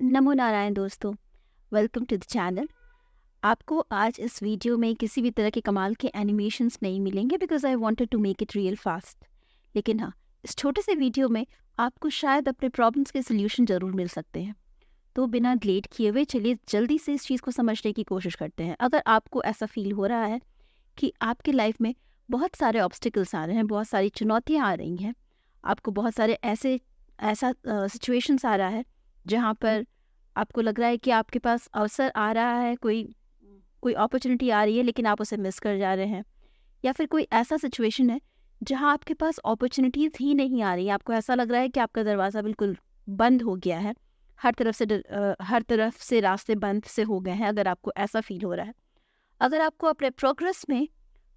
नमो नारायण दोस्तों, welcome to the channel. आपको आज इस वीडियो में किसी भी तरह के कमाल के एनिमेशंस नहीं मिलेंगे because I wanted to make it real fast. लेकिन हाँ, इस छोटे से वीडियो में आपको शायद अपने प्रॉब्लम्स के सोल्यूशन ज़रूर मिल सकते हैं। तो बिना लेट किए हुए चलिए जल्दी से इस चीज़ को समझने की कोशिश करते हैं। अगर आपको ऐसा फील हो रहा है कि आपकी लाइफ में बहुत सारे ऑब्स्टिकल्स आ रहे हैं, बहुत सारी चुनौतियाँ आ रही हैं, आपको बहुत सारे ऐसा सिचुएशंस आ रहा है जहाँ पर आपको लग रहा है कि आपके पास अवसर आ रहा है, कोई कोई अपॉर्चुनिटी आ रही है लेकिन आप उसे मिस कर जा रहे हैं, या फिर कोई ऐसा सिचुएशन है जहाँ आपके पास अपॉर्चुनिटीज़ ही नहीं आ रही। आपको ऐसा लग रहा है कि आपका दरवाज़ा बिल्कुल बंद हो गया है, हर तरफ से रास्ते बंद से हो गए हैं। अगर आपको ऐसा फील हो रहा है, अगर आपको अपने प्रोग्रेस में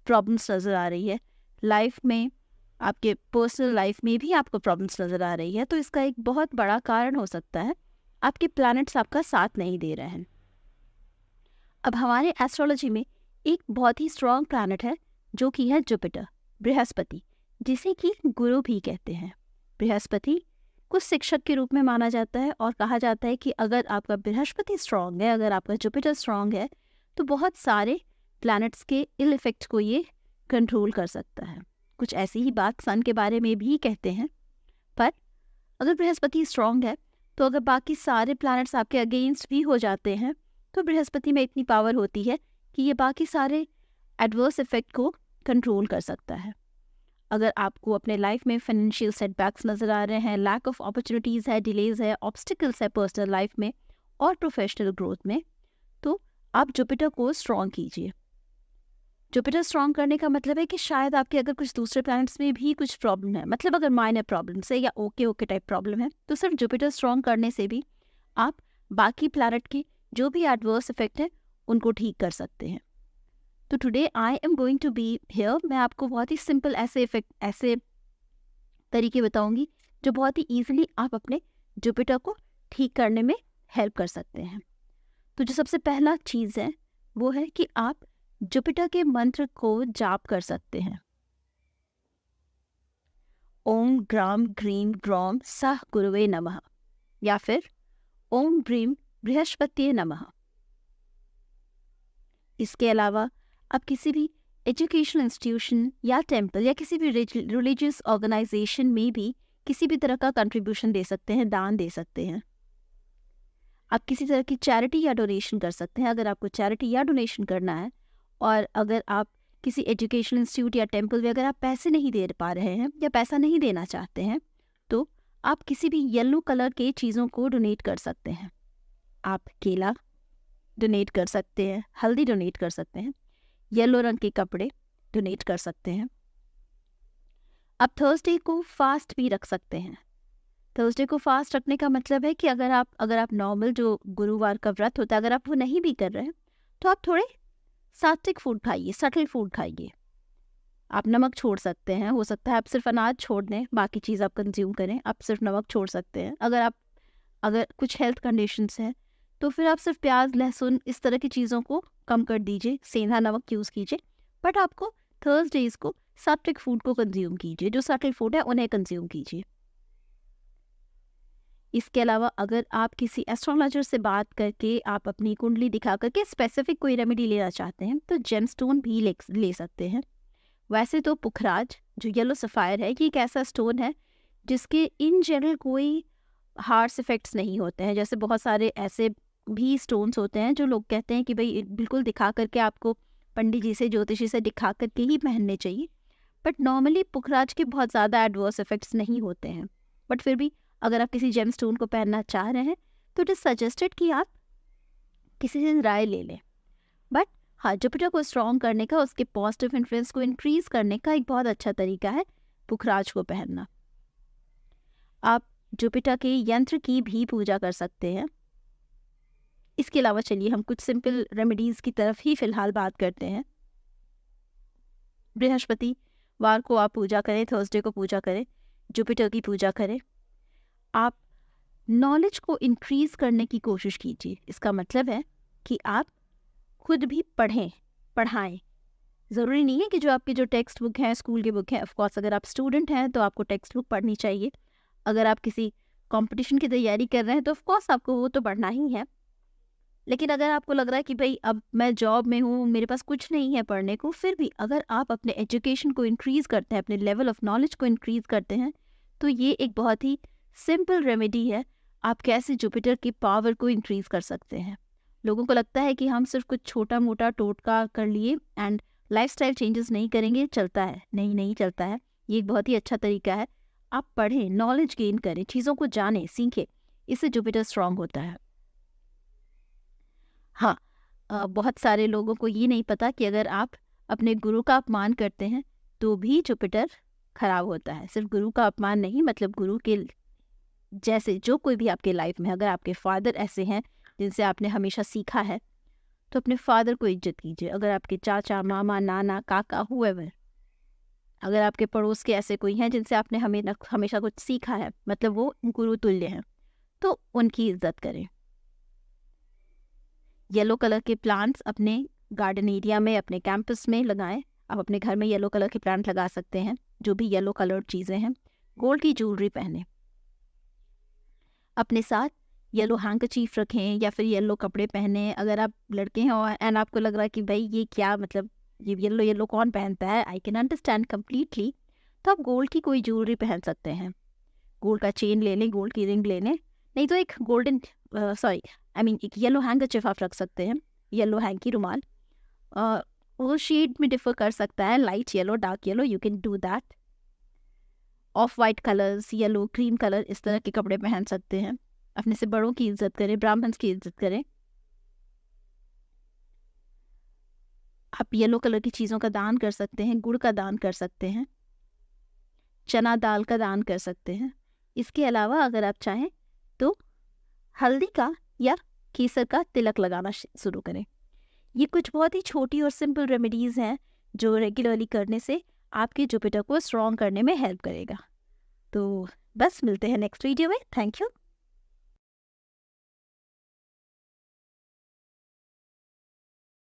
प्रॉब्लम्स नज़र आ रही है, लाइफ में, आपके पर्सनल लाइफ में भी आपको प्रॉब्लम्स नज़र आ रही है, तो इसका एक बहुत बड़ा कारण हो सकता है आपके प्लैनेट्स आपका साथ नहीं दे रहे हैं। अब हमारे एस्ट्रोलॉजी में एक बहुत ही स्ट्रॉन्ग प्लैनेट है जो कि है जुपिटर, बृहस्पति, जिसे कि गुरु भी कहते हैं। बृहस्पति को शिक्षक के रूप में माना जाता है और कहा जाता है कि अगर आपका बृहस्पति स्ट्रॉन्ग है, अगर आपका जुपिटर स्ट्रॉन्ग है, तो बहुत सारे प्लैनेट्स के इल इफेक्ट को ये कंट्रोल कर सकता है। कुछ ऐसी ही बात सन के बारे में भी कहते हैं। पर अगर बृहस्पति स्ट्रॉन्ग है तो अगर बाकी सारे प्लैनेट्स आपके अगेंस्ट भी हो जाते हैं, तो बृहस्पति में इतनी पावर होती है कि ये बाकी सारे एडवर्स इफेक्ट को कंट्रोल कर सकता है। अगर आपको अपने लाइफ में फाइनेंशियल सेटबैक्स नज़र आ रहे हैं, लैक ऑफ अपॉर्चुनिटीज़ है, डिलेज है, ऑब्स्टिकल्स है पर्सनल लाइफ में और प्रोफेशनल ग्रोथ में, तो आप जुपिटर को स्ट्रॉन्ग कीजिए। जुपिटर स्ट्रॉन्ग करने का मतलब है कि शायद आपके अगर कुछ दूसरे प्लैनेट्स में भी कुछ प्रॉब्लम है, मतलब अगर माइनर प्रॉब्लम्स है या ओके टाइप प्रॉब्लम है, तो सिर्फ जुपिटर स्ट्रॉन्ग करने से भी आप बाकी प्लैनेट के जो भी एडवर्स इफेक्ट है उनको ठीक कर सकते हैं। तो today I am going to be here. मैं आपको बहुत ही सिंपल ऐसे तरीके बताऊंगी जो बहुत ही ईजिली आप अपने जुपिटर को ठीक करने में हेल्प कर सकते हैं। तो जो सबसे पहला चीज़ है वो है कि आप जुपिटर के मंत्र को जाप कर सकते हैं। ओम ग्राम ग्रीम ग्रॉम सह गुरुवे नमः, या फिर ओम ब्रीम बृहस्पति नमः। इसके अलावा आप किसी भी एजुकेशनल इंस्टीट्यूशन या टेम्पल या किसी भी रिलीजियस ऑर्गेनाइजेशन में भी किसी भी तरह का कंट्रीब्यूशन दे सकते हैं, दान दे सकते हैं। आप किसी तरह की चैरिटी या डोनेशन कर सकते हैं अगर आपको चैरिटी या डोनेशन करना है। और अगर आप किसी एजुकेशनल इंस्टीट्यूट या टेम्पल में अगर आप पैसे नहीं दे पा रहे हैं या पैसा नहीं देना चाहते हैं, तो आप किसी भी येलो कलर के चीज़ों को डोनेट कर सकते हैं। आप केला डोनेट कर सकते हैं, हल्दी डोनेट कर सकते हैं, येलो रंग के कपड़े डोनेट कर सकते हैं। आप थर्सडे को फास्ट भी रख सकते हैं। थर्सडे को फास्ट रखने का मतलब है कि अगर आप नॉर्मल जो गुरुवार का व्रत होता है अगर आप वो नहीं भी कर रहे हैं, तो आप थोड़े सात्विक फूड खाइए, सटल फूड खाइए। आप नमक छोड़ सकते हैं, हो सकता है आप सिर्फ अनाज छोड़ दें, बाकी चीज़ आप कंज्यूम करें, आप सिर्फ नमक छोड़ सकते हैं। अगर कुछ हेल्थ कंडीशंस हैं तो फिर आप सिर्फ प्याज, लहसुन, इस तरह की चीज़ों को कम कर दीजिए, सेंधा नमक यूज़ कीजिए। बट आपको थर्सडेज को सात्विक फूड को कंज्यूम कीजिए, जो सटल फूड है उन्हें कंज्यूम कीजिए। इसके अलावा अगर आप किसी एस्ट्रोलॉजर से बात करके आप अपनी कुंडली दिखा करके स्पेसिफिक कोई रेमेडी लेना चाहते हैं, तो जेमस्टोन भी ले सकते हैं। वैसे तो पुखराज जो येलो सफ़ायर है, ये एक ऐसा स्टोन है जिसके इन जनरल कोई हार्श इफेक्ट्स नहीं होते हैं। जैसे बहुत सारे ऐसे भी स्टोन्स होते हैं जो लोग कहते हैं कि भाई बिल्कुल दिखा करके आपको पंडित जी से, ज्योतिषी से दिखा करके ही पहनने चाहिए। बट नॉर्मली पुखराज के बहुत ज़्यादा एडवर्स इफेक्ट्स नहीं होते हैं। बट फिर भी अगर आप किसी जेम स्टोन को पहनना चाह रहे हैं तो इट इज़ सजेस्टेड कि आप किसी से राय ले लें। बट हाँ, जुपिटर को स्ट्रॉन्ग करने का, उसके पॉजिटिव इन्फ्लुएंस को इंक्रीज करने का एक बहुत अच्छा तरीका है पुखराज को पहनना। आप जुपिटर के यंत्र की भी पूजा कर सकते हैं। इसके अलावा चलिए हम कुछ सिंपल रेमेडीज़ की तरफ ही फिलहाल बात करते हैं। बृहस्पतिवार को आप पूजा करें, थर्सडे को पूजा करें, जुपिटर की पूजा करें। आप नॉलेज को इंक्रीज करने की कोशिश कीजिए। इसका मतलब है कि आप खुद भी पढ़ाएं। ज़रूरी नहीं है कि जो टेक्स्ट बुक हैं, स्कूल की बुक है, ऑफकोर्स अगर आप स्टूडेंट हैं तो आपको टेक्स्ट बुक पढ़नी चाहिए। अगर आप किसी कंपटीशन की तैयारी कर रहे हैं तो ऑफ कोर्स आपको वो तो पढ़ना ही है। लेकिन अगर आपको लग रहा है कि भाई अब मैं जॉब में हूँ, मेरे पास कुछ नहीं है पढ़ने को, फिर भी अगर आप अपने एजुकेशन को इंक्रीज़ करते हैं, अपने लेवल ऑफ नॉलेज को इंक्रीज़ करते हैं, तो ये एक बहुत ही सिंपल रेमेडी है। आप कैसे जुपिटर की पावर को इंक्रीज़ कर सकते हैं। लोगों को लगता है कि हम सिर्फ कुछ छोटा मोटा टोटका कर लिए एंड लाइफस्टाइल चेंजेस नहीं करेंगे, चलता है। नहीं, नहीं चलता है। ये एक बहुत ही अच्छा तरीका है। आप पढ़ें, नॉलेज गेन करें, चीज़ों को जानें, सीखें, इससे जुपिटर स्ट्रांग होता है। हाँ, बहुत सारे लोगों को ये नहीं पता कि अगर आप अपने गुरु का अपमान करते हैं तो भी जुपिटर खराब होता है। सिर्फ गुरु का अपमान नहीं, मतलब गुरु के जैसे जो कोई भी आपके लाइफ में, अगर आपके फादर ऐसे हैं जिनसे आपने हमेशा सीखा है, तो अपने फादर को इज्जत कीजिए। अगर आपके चाचा, मामा, नाना, काका, हुएवर, अगर आपके पड़ोस के ऐसे कोई हैं जिनसे आपने हमेशा कुछ सीखा है, मतलब वो गुरु तुल्य हैं, तो उनकी इज्जत करें। येलो कलर के प्लांट्स अपने गार्डन एरिया में, अपने कैंपस में लगाएं। आप अपने घर में येलो कलर के प्लांट लगा सकते हैं, जो भी येलो कलर्ड चीज़ें हैं। गोल्ड की ज्वेलरी पहने। अपने साथ येलो हैंकचीफ रखें या फिर येलो कपड़े पहने। अगर आप लड़के हैं और एंड आपको लग रहा है कि भाई ये क्या, मतलब ये येलो येलो कौन पहनता है, आई कैन अंडरस्टैंड कम्प्लीटली, तो आप गोल्ड की कोई ज्वेलरी पहन सकते हैं। गोल्ड का चेन ले लें, गोल्ड की रिंग ले लें, नहीं तो एक गोल्डन एक येलो हैंकरचिफ आप रख सकते हैं, येलो हैंकी रुमाल। वो शेड में डिफर कर सकता है, light yellow, dark yellow, you can do that. Of white colours, yellow, cream colour, इस तरह के कपड़े पहन सकते हैं। अपने से बड़ों की इज्जत करें, ब्राह्मण्स की इज्जत करें। आप येलो कलर की चीज़ों का दान कर सकते हैं, गुड़ का दान कर सकते हैं, चना दाल का दान कर सकते हैं। इसके अलावा अगर आप चाहें तो हल्दी का या केसर का तिलक लगाना शुरू करें। ये कुछ बहुत ही छोटी और सिंपल रेमेडीज़ हैं जो रेगुलरली करने से आपके जुपिटर को स्ट्रॉन्ग करने में हेल्प करेगा। तो बस मिलते हैं नेक्स्ट वीडियो में। Thank you.